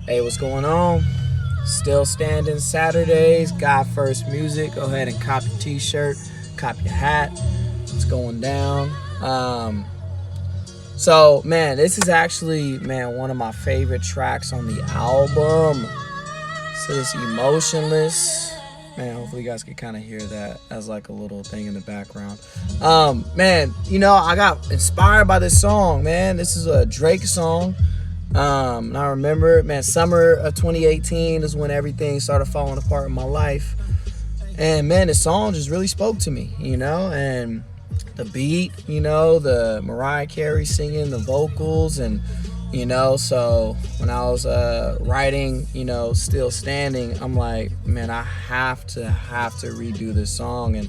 Hey, what's going on? Still standing Saturdays. God First Music. Go ahead and cop your t-shirt, cop your hat. It's going down. So man, this is actually one of my favorite tracks on the album. So this Emotionless. Man, hopefully you guys can kind of hear that as like a little thing in the background. Man, I got inspired by this song, man. This is a Drake song. And I remember, man, summer of 2018 is when everything started falling apart in my life. And man, this song just really spoke to me, and the beat, the Mariah Carey singing, the vocals, and so when I was writing, Still Standing, I'm like, man, I have to redo this song. And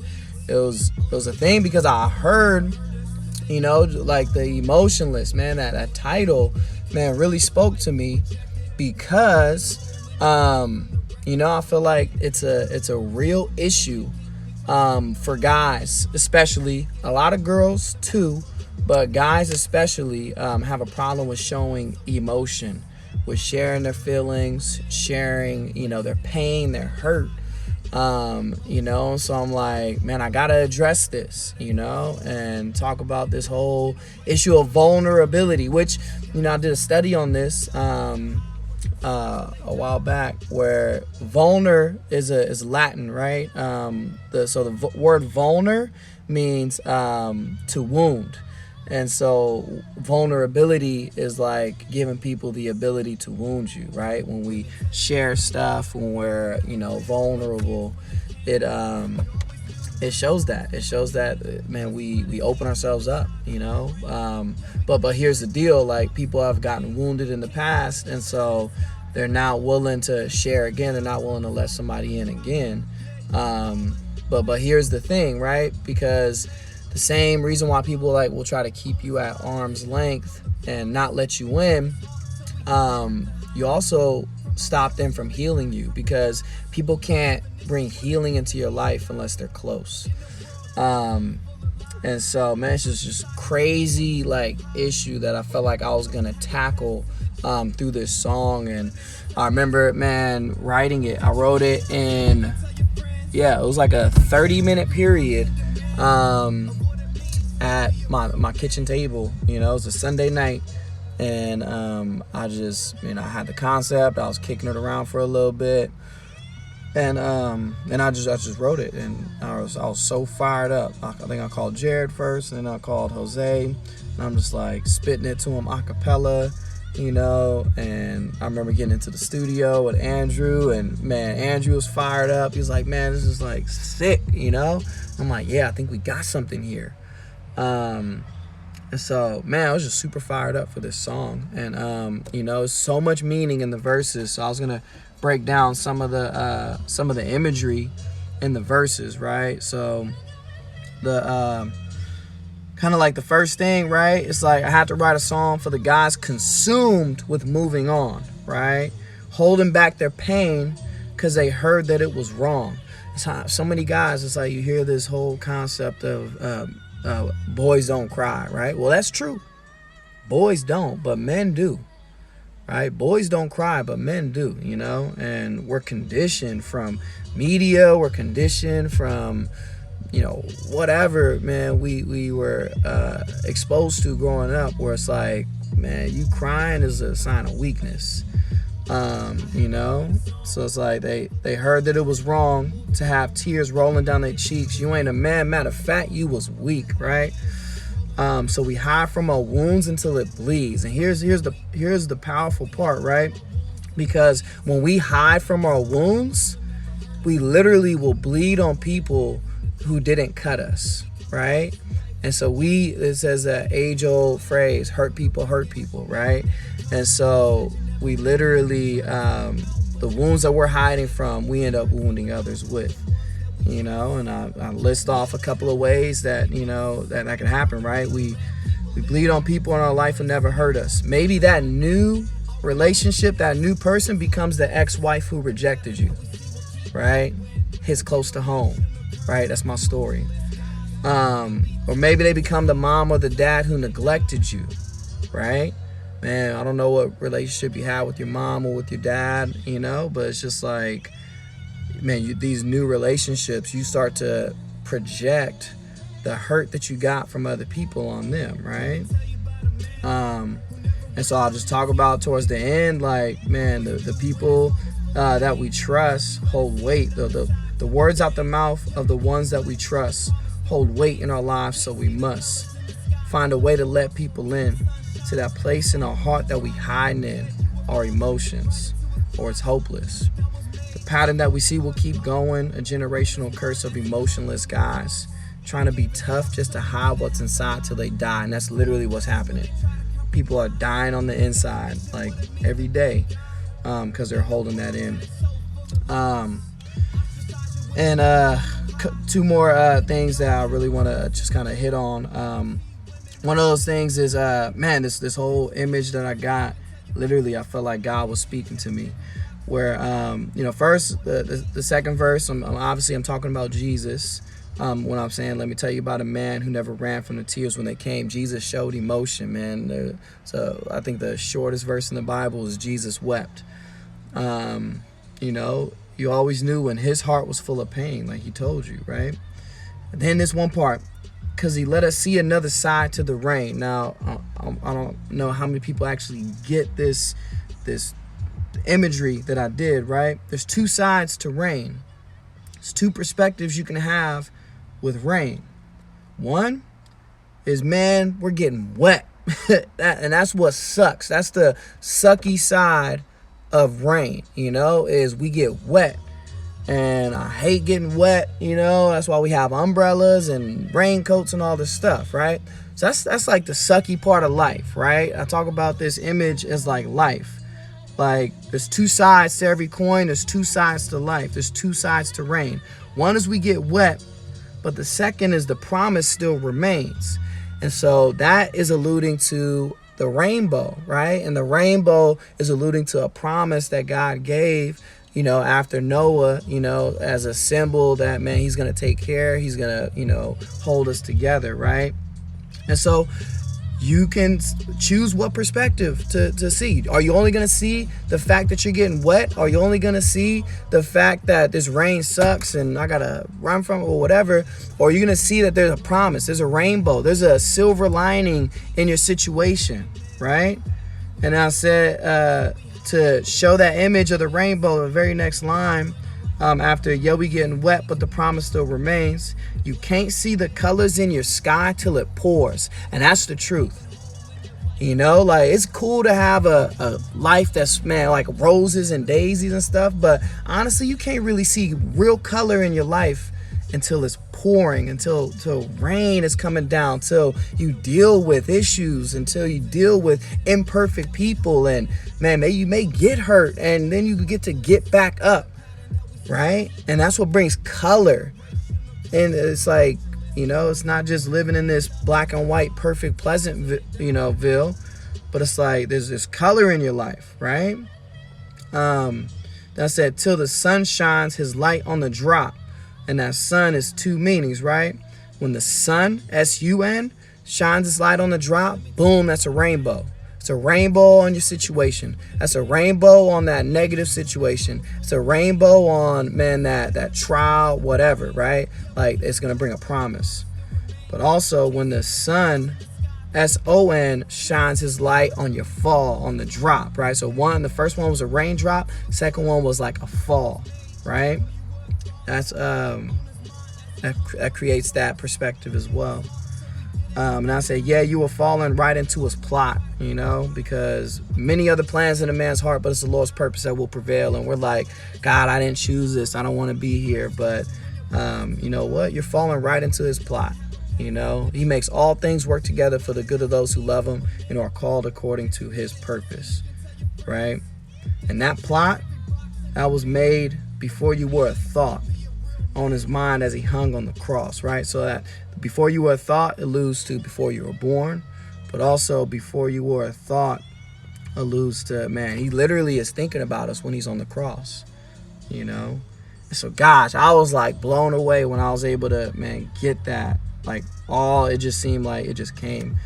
it was a thing because I heard, like the Emotionless, man, that title, man, really spoke to me because I feel like it's a real issue for guys, especially. A lot of girls too, but guys especially have a problem with showing emotion, with sharing their feelings, sharing their pain, their hurt. So I'm like, man, I gotta address this, and talk about this whole issue of vulnerability, which I did a study on this a while back, where vulner is Latin, right? The word vulner means to wound. And so vulnerability is like giving people the ability to wound you, right? When we share stuff, when we're, vulnerable, it shows that. It shows that, man, we open ourselves up, But here's the deal, like, people have gotten wounded in the past, and so they're not willing to share again. They're not willing to let somebody in again. But here's the thing, right? Because the same reason why people will try to keep you at arm's length and not let you in, you also stop them from healing you, because people can't bring healing into your life unless they're close. And so, man, it's just crazy issue that I felt like I was gonna tackle through this song. And I remember, man, writing it. I wrote it in, it was like a 30-minute period at my kitchen table. It was a Sunday night, and I just, I had the concept. I was kicking it around for a little bit, and I just wrote it, and I was so fired up. I think I called Jared first, and then I called Jose, and I'm just like spitting it to him a cappella, and I remember getting into the studio with Andrew, and man, Andrew was fired up. He was like, man, this is like sick, I'm like, yeah, I think we got something here. And so, man, I was just super fired up for this song, and so much meaning in the verses. So I was gonna break down some of the imagery in the verses, right? So the kind of like the first thing, right? It's like I had to write a song for the guys consumed with moving on, right? Holding back their pain because they heard that it was wrong. It's how, so many guys, it's like you hear this whole concept of boys don't cry, right? Well, that's true. Boys don't, but men do, right? Boys don't cry, but men do, and we're conditioned from media, we're conditioned from, whatever, man, we were exposed to growing up, where it's like, man, you crying is a sign of weakness. So it's like they heard that it was wrong to have tears rolling down their cheeks. You ain't a man. Matter of fact, you was weak, right? So we hide from our wounds until it bleeds. And here's the powerful part, right? Because when we hide from our wounds, we literally will bleed on people who didn't cut us, right? And so it says that age-old phrase, hurt people, right? And so we literally, the wounds that we're hiding from, we end up wounding others with, and I list off a couple of ways that, that can happen, right? We bleed on people in our life who never hurt us. Maybe that new relationship, that new person becomes the ex-wife who rejected you, right? Hits close to home, right? That's my story. Or maybe they become the mom or the dad who neglected you, right? man, I don't know what relationship you had with your mom or with your dad, but it's just like, man, these new relationships, you start to project the hurt that you got from other people on them, right? Um, and so I'll just talk about towards the end, like, man, the people that we trust hold weight. The words out the mouth of the ones that we trust hold weight in our lives, so we must find a way to let people in to that place in our heart that we hide in, our emotions, or it's hopeless. The pattern that we see will keep going, a generational curse of emotionless guys trying to be tough just to hide what's inside till they die, and that's literally what's happening. People are dying on the inside, like, every day, because they're holding that in. And two more things that I really want to just kind of hit on. One of those things is, man, this whole image that I got, literally, I felt like God was speaking to me. Where, first, the second verse, I'm talking about Jesus. When I'm saying, let me tell you about a man who never ran from the tears when they came. Jesus showed emotion, man. So I think the shortest verse in the Bible is Jesus wept. You always knew when his heart was full of pain, like he told you, right? And then this one part, because he let us see another side to the rain. Now, I don't know how many people actually get this imagery that I did, right? There's two sides to rain. There's two perspectives you can have with rain. One is, man, we're getting wet. And that's what sucks. That's the sucky side of rain, is we get wet. And I hate getting wet, that's why we have umbrellas and raincoats and all this stuff, right? So that's like the sucky part of life, right? I talk about this image as like life. Like, there's two sides to every coin. There's two sides to life. There's two sides to rain. One is we get wet, but the second is the promise still remains. And so that is alluding to the rainbow, right? And the rainbow is alluding to a promise that God gave, after Noah, as a symbol that, man, he's going to take care. He's going to, hold us together, right? And so you can choose what perspective to see. Are you only going to see the fact that you're getting wet? Are you only going to see the fact that this rain sucks and I got to run from it or whatever? Or are you going to see that there's a promise, there's a rainbow, there's a silver lining in your situation, right? And I said to show that image of the rainbow, the very next line, after, we getting wet, but the promise still remains. You can't see the colors in your sky till it pours. And that's the truth. Like, it's cool to have a life that's, man, like roses and daisies and stuff. But honestly, you can't really see real color in your life until it's pouring, until rain is coming down, till you deal with issues, until you deal with imperfect people. And, man, you may get hurt, and then you get to get back up. Right? And that's what brings color. And it's like, it's not just living in this black and white, perfect, pleasant, ville, but it's like there's this color in your life, right? That said, till the sun shines his light on the drop. And that sun is two meanings, right? When the sun, S-U-N, shines its light on the drop, boom, that's a rainbow. It's a rainbow on your situation. That's a rainbow on that negative situation. It's a rainbow on, man, that trial, whatever, right? Like, it's going to bring a promise. But also, when the sun, S-O-N, shines his light on your fall, on the drop, right? So the first one was a raindrop. Second one was like a fall, right? That's that creates that perspective as well. And I say, you were falling right into his plot, because many other plans in a man's heart, but it's the Lord's purpose that will prevail. And we're like, God, I didn't choose this. I don't want to be here. But you know what? You're falling right into his plot. He makes all things work together for the good of those who love him and are called according to his purpose, right? And that plot, that was made before you were a thought on his mind as he hung on the cross, right? So that before you were a thought alludes to before you were born, but also before you were a thought alludes to, man, he literally is thinking about us when he's on the cross, And so, gosh, I was like blown away when I was able to, man, get that. Like, it just seemed like it just came.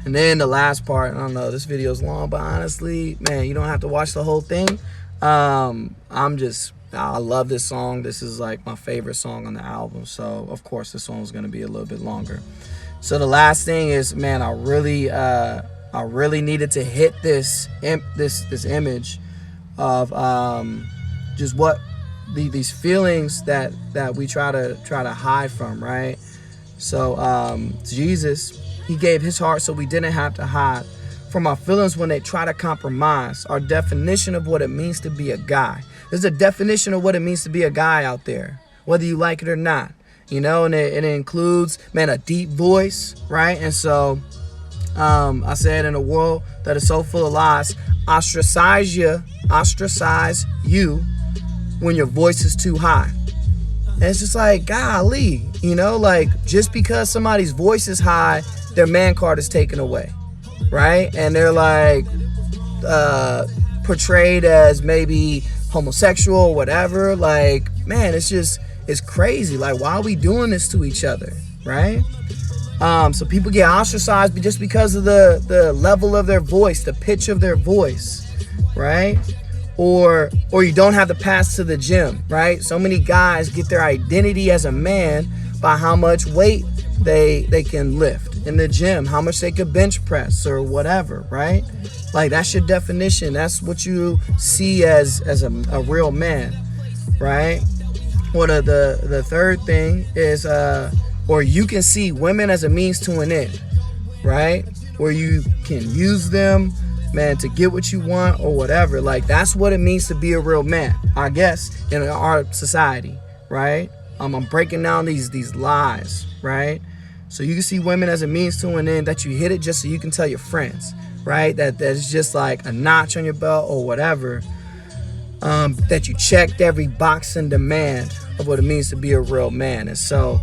And then the last part, I don't know, this video is long, but honestly, man, you don't have to watch the whole thing. I love this song. This is like my favorite song on the album. So of course this one was gonna be a little bit longer. So the last thing is, man, I really needed to hit this image of just what these feelings that we try to hide from, right? So Jesus, he gave his heart so we didn't have to hide from our feelings when they try to compromise our definition of what it means to be a guy. There's a definition of what it means to be a guy out there, whether you like it or not, you know, and it includes, man, a deep voice, right? And so I said, in a world that is so full of lies, ostracize you when your voice is too high. And it's just like, golly, you know, like, just because somebody's voice is high, their man card is taken away, right? And they're like portrayed as maybe homosexual or whatever. Like, man, it's crazy. Like, why are we doing this to each other, right? So people get ostracized just because of the level of their voice, the pitch of their voice, right? Or you don't have the pass to the gym, right? So many guys get their identity as a man by how much weight they can lift in the gym, how much they could bench press or whatever, right? Like, that's your definition. That's what you see as a real man, right? Or the third thing is, or you can see women as a means to an end, right? Where you can use them, man, to get what you want or whatever. Like, that's what it means to be a real man, I guess, in our society, right? I'm breaking down these lies, right? So you can see women as a means to an end, that you hit it just so you can tell your friends, right? That's just like a notch on your belt or whatever. That you checked every box and demand of what it means to be a real man. And so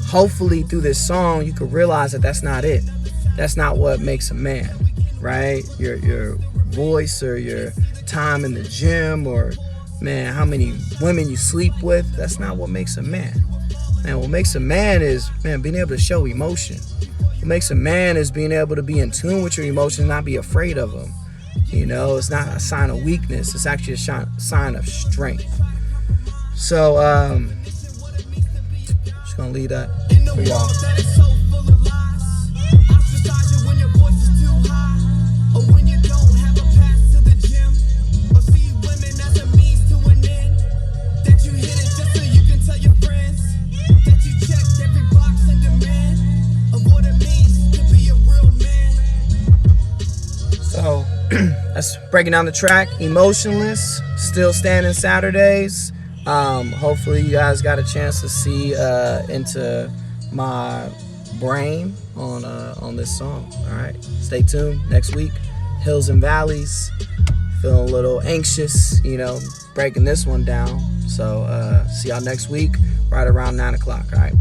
hopefully through this song, you could realize that that's not it. That's not what makes a man, right? Your voice or your time in the gym or, man, how many women you sleep with. That's not what makes a man. Man, what makes a man is, man, being able to show emotion. What makes a man is being able to be in tune with your emotions, not be afraid of them. You know, it's not a sign of weakness. It's actually a sign of strength. So, just gonna leave that for y'all. So that's breaking down the track. Emotionless, still standing Saturdays. Hopefully you guys got a chance to see into my brain on this song. All right, stay tuned next week. Hills and valleys. Feeling a little anxious, you know, breaking this one down. So see y'all next week right around 9 o'clock. All right.